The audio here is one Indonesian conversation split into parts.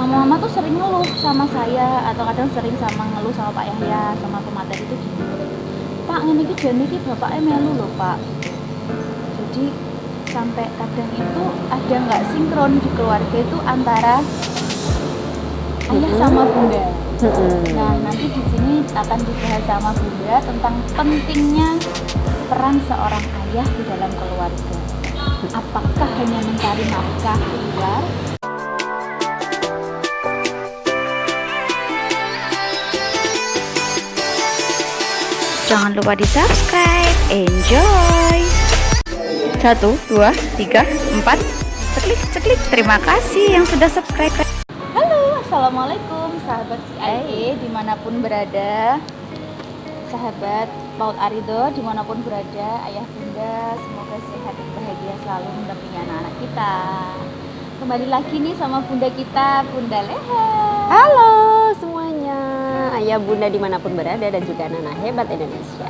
Mama-mama tuh sering ngeluh sama saya atau kadang sering sama ngeluh sama Pak Yahya sama pemateri itu gini, Pak ngene iki jan iki bapaknya melu loh Pak. Jadi sampai kadang itu ada nggak sinkron di keluarga itu antara ayah sama bunda. Nah nanti di sini akan dibahas sama bunda tentang pentingnya peran seorang ayah di dalam keluarga. Apakah hanya mencari nafkah keluar? Jangan lupa di subscribe, enjoy. 1, 2, 3, 4, ceklik. Terima kasih yang sudah subscribe. Halo, assalamualaikum sahabat CIA dimanapun berada. Sahabat Paut Arido dimanapun berada, ayah bunda semoga sehat dan bahagia selalu mendampingi anak-anak kita. Kembali lagi nih sama bunda kita, Bunda Leha. Halo semuanya, ayah bunda dimanapun berada dan juga anak-anak hebat Indonesia.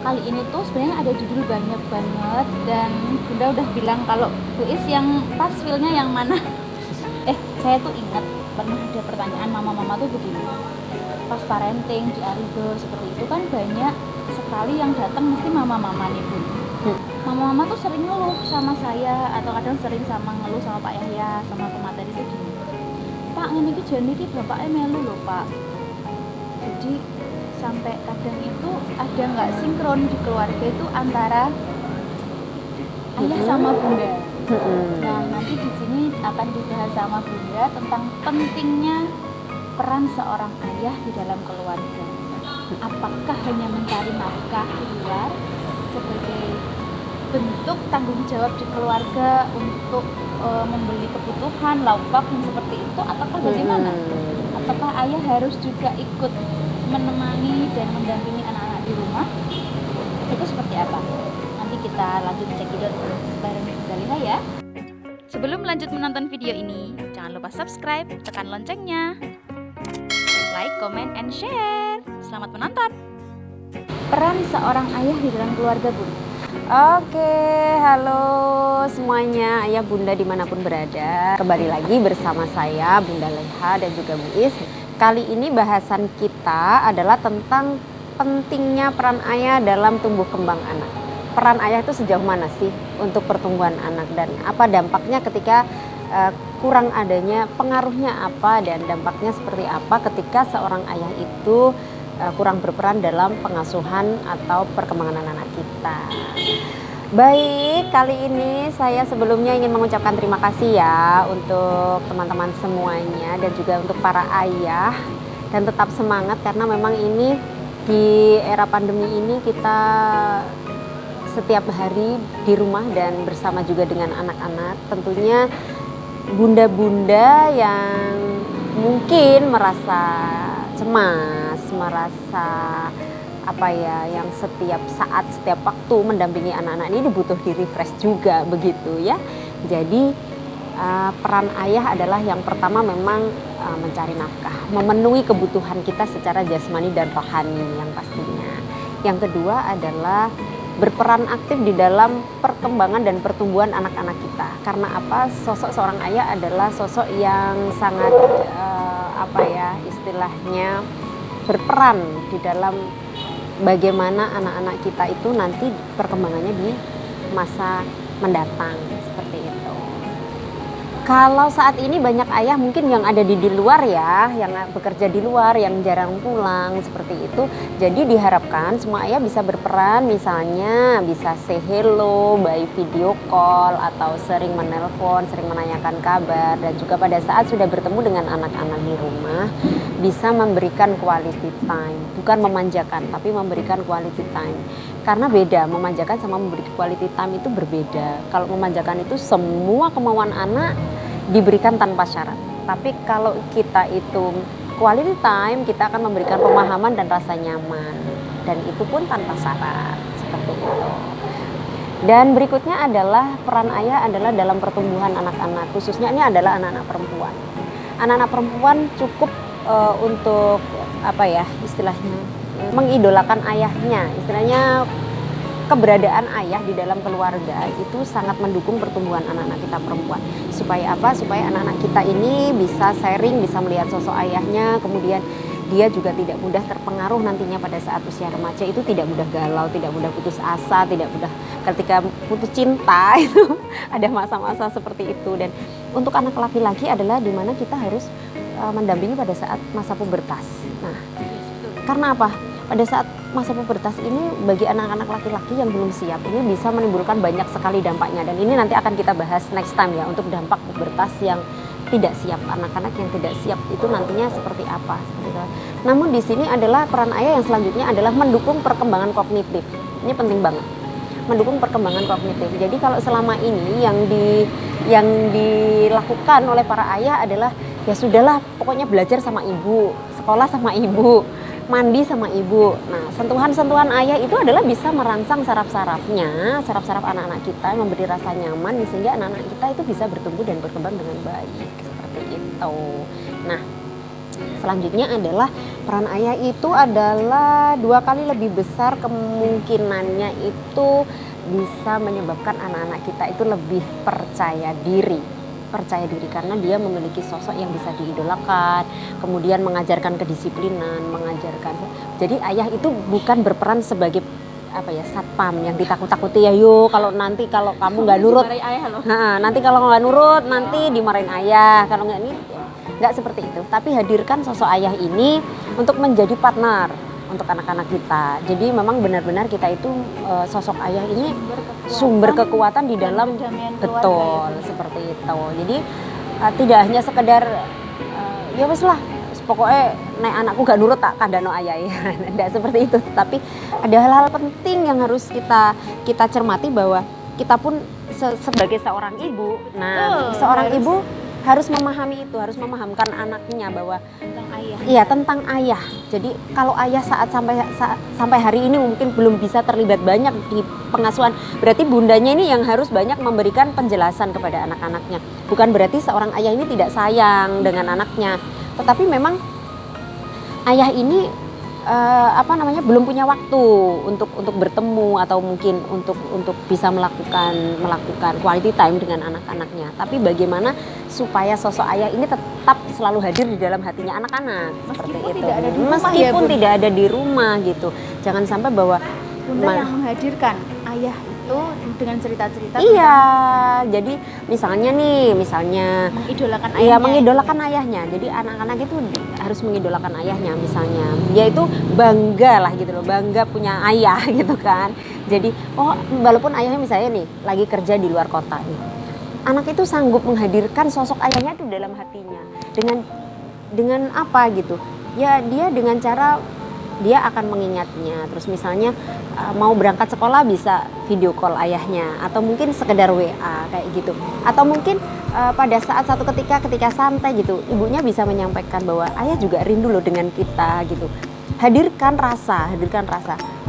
Kali ini tuh sebenarnya ada judul banyak banget dan bunda udah bilang kalau Bu Is yang pas feelnya yang mana. Saya tuh ingat pernah ada pertanyaan mama-mama tuh begini, pas parenting di Arido seperti itu kan banyak sekali yang datang mesti mama-mama nih Bun. Mama-mama tuh sering ngeluh sama saya atau kadang sering sama ngeluh sama Pak Yahya sama pemateri itu gini, Pak ngene iki jan iki bapaknya melu loh Pak. Jadi sampai kadang itu ada nggak sinkron di keluarga itu antara ayah sama bunda. Nah nanti di sini akan dibahas sama bunda tentang pentingnya peran seorang ayah di dalam keluarga. Apakah hanya mencari nafkah keluar sebagai bentuk tanggung jawab di keluarga untuk membeli kebutuhan lauk pauk yang seperti itu, ataukah bagaimana? Apakah ayah harus juga ikut menemani dan mendampingi anak-anak di rumah? Itu seperti apa? Nanti kita lanjut cekidot bareng Bunda Leha ya. Sebelum lanjut menonton video ini, jangan lupa subscribe, tekan loncengnya, like, comment, and share. Selamat menonton. Peran seorang ayah di dalam keluarga, Bun. Oke, halo semuanya, ayah bunda dimanapun berada. Kembali lagi bersama saya Bunda Leha dan juga Bu Is. Kali ini bahasan kita adalah tentang pentingnya peran ayah dalam tumbuh kembang anak. Peran ayah itu sejauh mana sih untuk pertumbuhan anak dan apa dampaknya ketika kurang adanya, pengaruhnya apa dan dampaknya seperti apa ketika seorang ayah itu kurang berperan dalam pengasuhan atau perkembangan anak-anak kita. Baik, kali ini saya sebelumnya ingin mengucapkan terima kasih ya untuk teman-teman semuanya dan juga untuk para ayah, dan tetap semangat karena memang ini di era pandemi ini kita setiap hari di rumah dan bersama juga dengan anak-anak. Tentunya bunda-bunda yang mungkin merasa cemas, merasa yang setiap saat, setiap waktu mendampingi anak-anak ini butuh di refresh juga begitu ya. Jadi peran ayah adalah yang pertama memang mencari nafkah, memenuhi kebutuhan kita secara jasmani dan rohani yang pastinya. Yang kedua adalah berperan aktif di dalam perkembangan dan pertumbuhan anak-anak kita. Karena apa? Sosok seorang ayah adalah sosok yang sangat istilahnya berperan di dalam bagaimana anak-anak kita itu nanti perkembangannya di masa mendatang seperti itu. Kalau saat ini banyak ayah mungkin yang ada di luar ya, yang bekerja di luar, yang jarang pulang seperti itu. Jadi diharapkan semua ayah bisa berperan, misalnya bisa say hello by video call atau sering menelpon, sering menanyakan kabar, dan juga pada saat sudah bertemu dengan anak-anak di rumah bisa memberikan quality time, bukan memanjakan tapi memberikan quality time. Karena beda, memanjakan sama memberi quality time itu berbeda. Kalau memanjakan itu semua kemauan anak diberikan tanpa syarat. Tapi kalau kita itu quality time, kita akan memberikan pemahaman dan rasa nyaman. Dan itu pun tanpa syarat, seperti itu. Dan berikutnya adalah peran ayah adalah dalam pertumbuhan anak-anak, khususnya ini adalah anak-anak perempuan. Anak-anak perempuan cukup untuk istilahnya mengidolakan ayahnya, istilahnya keberadaan ayah di dalam keluarga itu sangat mendukung pertumbuhan anak-anak kita perempuan. Supaya apa? Supaya anak-anak kita ini bisa sharing, bisa melihat sosok ayahnya, kemudian dia juga tidak mudah terpengaruh nantinya pada saat usia remaja, itu tidak mudah galau, tidak mudah putus asa, tidak mudah ketika putus cinta itu ada masa-masa seperti itu. Dan untuk anak laki-laki adalah dimana kita harus mendampingi pada saat masa pubertas. Nah, karena apa? Pada saat masa pubertas ini bagi anak-anak laki-laki yang belum siap ini bisa menimbulkan banyak sekali dampaknya, dan ini nanti akan kita bahas next time ya, untuk dampak pubertas yang tidak siap, anak-anak yang tidak siap itu nantinya seperti apa. Namun di sini adalah peran ayah yang selanjutnya adalah mendukung perkembangan kognitif. Ini penting banget, mendukung perkembangan kognitif. Jadi kalau selama ini yang dilakukan oleh para ayah adalah ya sudahlah, pokoknya belajar sama ibu, sekolah sama ibu, mandi sama ibu. Nah, sentuhan-sentuhan ayah itu adalah bisa merangsang saraf-sarafnya, saraf-saraf anak-anak kita, memberi rasa nyaman sehingga anak-anak kita itu bisa bertumbuh dan berkembang dengan baik, seperti itu. Nah, selanjutnya adalah peran ayah itu adalah 2 kali lebih besar kemungkinannya itu bisa menyebabkan anak-anak kita itu lebih percaya diri karena dia memiliki sosok yang bisa diidolakan, kemudian mengajarkan kedisiplinan, jadi ayah itu bukan berperan sebagai apa ya, satpam yang ditakut-takuti ya, yuk kalau kamu nggak nurut, nanti kalau nggak nurut nanti dimarahin ayah, kalau nggak ini nggak seperti itu. Tapi hadirkan sosok ayah ini untuk menjadi partner untuk anak-anak kita. Jadi memang benar-benar kita itu sosok ayah ini sumber kekuatan di dalam, betul ya, seperti itu. Jadi tidak hanya sekedar ya wes lah, pokoknya nek anakku gak nurut tak kandano ayah ya. Tidak seperti itu. Tapi ada hal-hal penting yang harus kita cermati, bahwa kita pun sebagai seorang ibu, seorang ibu harus memahami itu, harus memahamkan anaknya bahwa tentang ayah. Iya, tentang ayah. Jadi kalau ayah sampai hari ini mungkin belum bisa terlibat banyak di pengasuhan, berarti bundanya ini yang harus banyak memberikan penjelasan kepada anak-anaknya. Bukan berarti seorang ayah ini tidak sayang dengan anaknya, tetapi memang ayah ini belum punya waktu untuk bertemu, atau mungkin untuk bisa melakukan quality time dengan anak-anaknya. Tapi bagaimana supaya sosok ayah ini tetap selalu hadir di dalam hatinya anak-anak, seperti itu. Meskipun tidak ada di rumah gitu. Jangan sampai bahwa Bunda yang menghadirkan ayah itu dengan cerita-cerita. Iya, jadi misalnya mengidolakan ayahnya. Iya, mengidolakan ayahnya. Jadi anak-anak itu harus mengidolakan ayahnya, misalnya. Dia itu bangga lah gitu loh, bangga punya ayah gitu kan. Jadi, walaupun ayahnya misalnya nih lagi kerja di luar kota nih, anak itu sanggup menghadirkan sosok ayahnya itu dalam hatinya. Dengan apa gitu? Ya dia dengan cara dia akan mengingatnya. Terus misalnya mau berangkat sekolah bisa video call ayahnya, atau mungkin sekedar WA kayak gitu. Atau mungkin pada saat satu ketika santai gitu, ibunya bisa menyampaikan bahwa ayah juga rindu loh dengan kita gitu. Hadirkan rasa.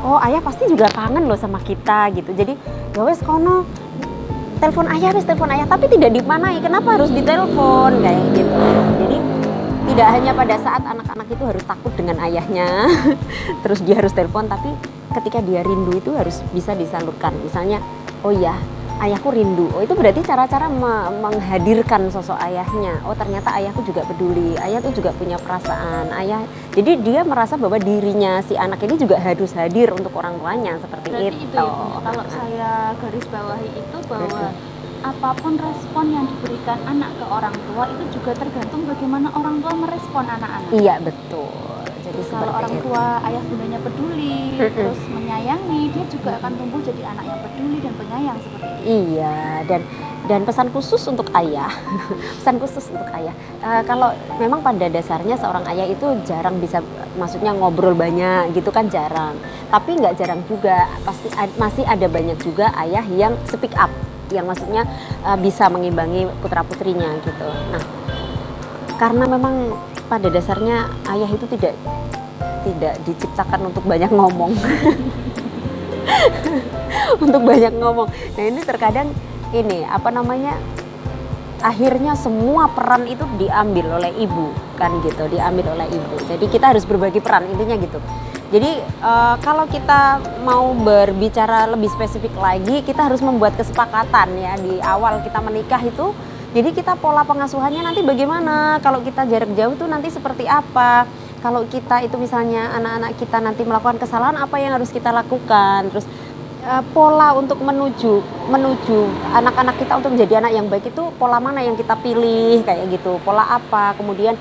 Oh, ayah pasti juga kangen loh sama kita gitu. Jadi ya wes kono telepon ayah, tapi tidak dipanai. Kenapa harus ditelepon kayak gitu. Jadi tidak hanya pada saat anak-anak itu harus takut dengan ayahnya, terus dia harus telepon, tapi ketika dia rindu itu harus bisa disalurkan. Misalnya, oh ya, ayahku rindu. Oh, itu berarti cara-cara menghadirkan sosok ayahnya. Oh, ternyata ayahku juga peduli. Ayah itu juga punya perasaan. Jadi dia merasa bahwa dirinya si anak ini juga harus hadir untuk orang tuanya, seperti berarti itu. Ya, kalau saya garis bawahi itu bahwa apapun respon yang diberikan anak ke orang tua itu juga tergantung bagaimana orang tua merespon anak-anak. Iya, betul. Jadi kalau orang tua ayah bundanya peduli, terus menyayangi, dia juga akan tumbuh jadi anak yang peduli dan penyayang seperti itu. Iya, dan pesan khusus untuk ayah, kalau memang pada dasarnya seorang ayah itu jarang bisa, maksudnya ngobrol banyak gitu kan, jarang. Tapi nggak jarang juga, pasti masih ada banyak juga ayah yang speak up, yang maksudnya bisa mengimbangi putra-putrinya gitu. Nah, karena memang pada dasarnya ayah itu tidak diciptakan untuk banyak ngomong. Untuk banyak ngomong. Nah, ini terkadang akhirnya semua peran itu diambil oleh ibu kan gitu, diambil oleh ibu. Jadi kita harus berbagi peran, intinya gitu. Jadi kalau kita mau berbicara lebih spesifik lagi, kita harus membuat kesepakatan ya di awal kita menikah itu. Jadi kita pola pengasuhannya nanti bagaimana? Kalau kita jarak jauh tuh nanti seperti apa? Kalau kita itu misalnya anak-anak kita nanti melakukan kesalahan, apa yang harus kita lakukan? Terus pola untuk menuju anak-anak kita untuk menjadi anak yang baik itu pola mana yang kita pilih kayak gitu, pola apa, kemudian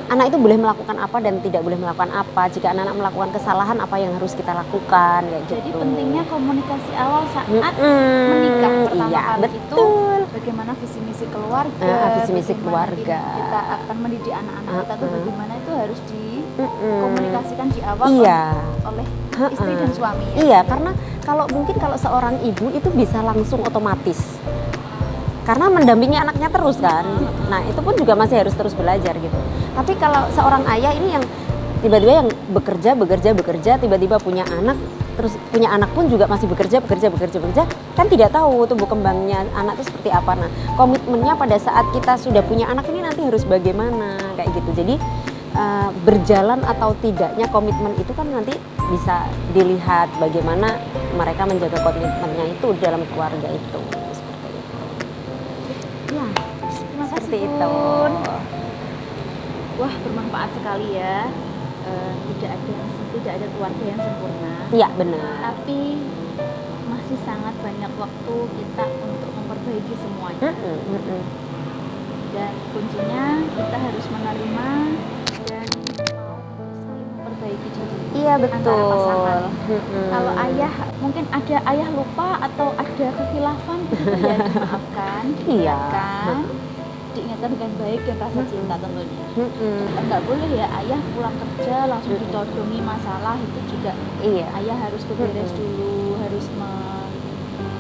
anak itu boleh melakukan apa dan tidak boleh melakukan apa, jika anak-anak melakukan kesalahan apa yang harus kita lakukan kayak gitu. Jadi pentingnya komunikasi awal saat menikah pertama iya, kali betul. itu bagaimana visi misi keluarga, Visi misi keluarga, kita akan mendidik anak-anak kita tuh bagaimana itu harus dikomunikasikan di awal iya. oleh istri dan suami ya? Iya, karena kalau seorang ibu itu bisa langsung otomatis karena mendampingi anaknya terus kan. Nah itu pun juga masih harus terus belajar gitu. Tapi kalau seorang ayah ini yang tiba-tiba yang bekerja, tiba-tiba punya anak, terus punya anak pun juga masih bekerja, kan tidak tahu tumbuh kembangnya anak itu seperti apa. Nah komitmennya pada saat kita sudah punya anak ini nanti harus bagaimana kayak gitu. Jadi berjalan atau tidaknya komitmen itu kan nanti bisa dilihat bagaimana mereka menjaga komitmennya itu dalam keluarga itu. Ya, Terima kasih, seperti Bun. itu. Wah, bermanfaat sekali ya. Tidak ada keluarga yang sempurna. Iya, benar. Tapi masih sangat banyak waktu kita untuk memperbaiki semuanya. Dan kuncinya kita harus menerima dan mau saling memperbaiki diri. Iya, betul. Antara pasangan. Kalau ayah mungkin ada ayah lupa atau ada kekhilafan gitu ya dimaafkan, Iya. diingatkan dengan baik dan rasa cinta tentunya. Enggak boleh ya ayah pulang kerja langsung ditodongi masalah, itu juga Iya. ayah harus beberes dulu, harus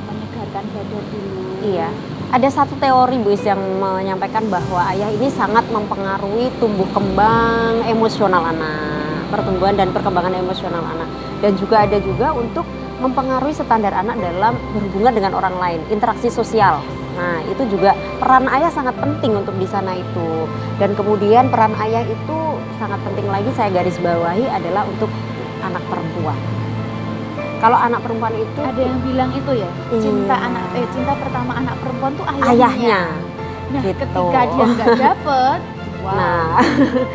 menyegarkan badan dulu. Iya. Ada satu teori Bu Is yang menyampaikan bahwa ayah ini sangat mempengaruhi tumbuh kembang emosional anak, pertumbuhan dan perkembangan emosional anak. Dan juga ada juga untuk mempengaruhi standar anak dalam berhubungan dengan orang lain, interaksi sosial. Nah, itu juga peran ayah sangat penting untuk di sana itu. Dan kemudian peran ayah itu sangat penting lagi saya garis bawahi adalah untuk anak perempuan. Kalau anak perempuan itu ada yang bilang itu ya, cinta pertama anak perempuan tuh ayahnya. Nah, gitu. ketika dia nggak dapet, nah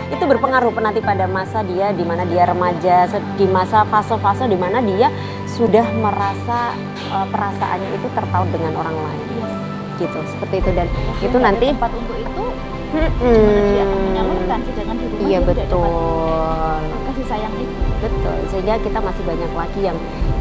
itu berpengaruh nanti pada masa dia di mana dia remaja, di masa fase-fase di mana dia sudah merasa perasaannya itu terpaut dengan orang lain. Gitu, seperti itu. Dan itu nanti tempat untuk itu gimana dia akan menyalurkan, sedangkan di rumah iya, dia betul. tidak dapat kasih sayang itu. Betul, sehingga kita masih banyak lagi yang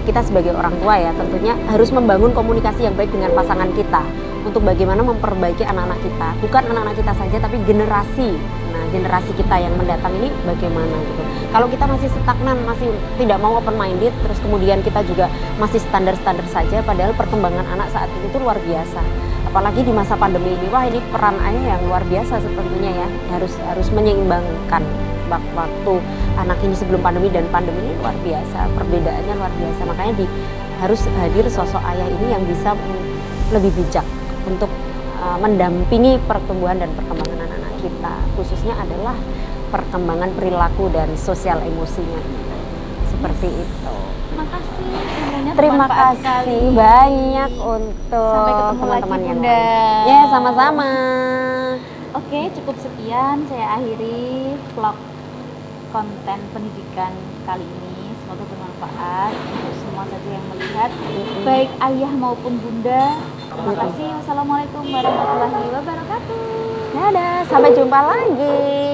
kita sebagai orang tua ya tentunya harus membangun komunikasi yang baik dengan pasangan kita untuk bagaimana memperbaiki anak-anak kita, bukan anak-anak kita saja tapi generasi. Nah, generasi kita yang mendatang ini bagaimana gitu. Kalau kita masih stagnan, masih tidak mau open minded, terus kemudian kita juga masih standar-standar saja, padahal perkembangan anak saat ini tuh luar biasa. Apalagi di masa pandemi ini, wah ini peran ayah yang luar biasa tentunya ya, harus menyeimbangkan waktu anak ini sebelum pandemi dan pandemi ini luar biasa, perbedaannya luar biasa. Makanya harus hadir sosok ayah ini yang bisa lebih bijak untuk mendampingi pertumbuhan dan perkembangan anak-anak kita, khususnya adalah perkembangan perilaku dan sosial emosinya seperti itu. Terima kasih banyak untuk sampai ketemu teman-teman lagi, yang Bunda. lain. Ya, sama-sama. Oke, cukup sekian saya akhiri vlog konten pendidikan kali ini. Semoga bermanfaat untuk semua saja yang melihat, baik ayah maupun bunda. Terima kasih. Wassalamualaikum warahmatullahi wabarakatuh. Dadah, sampai jumpa lagi.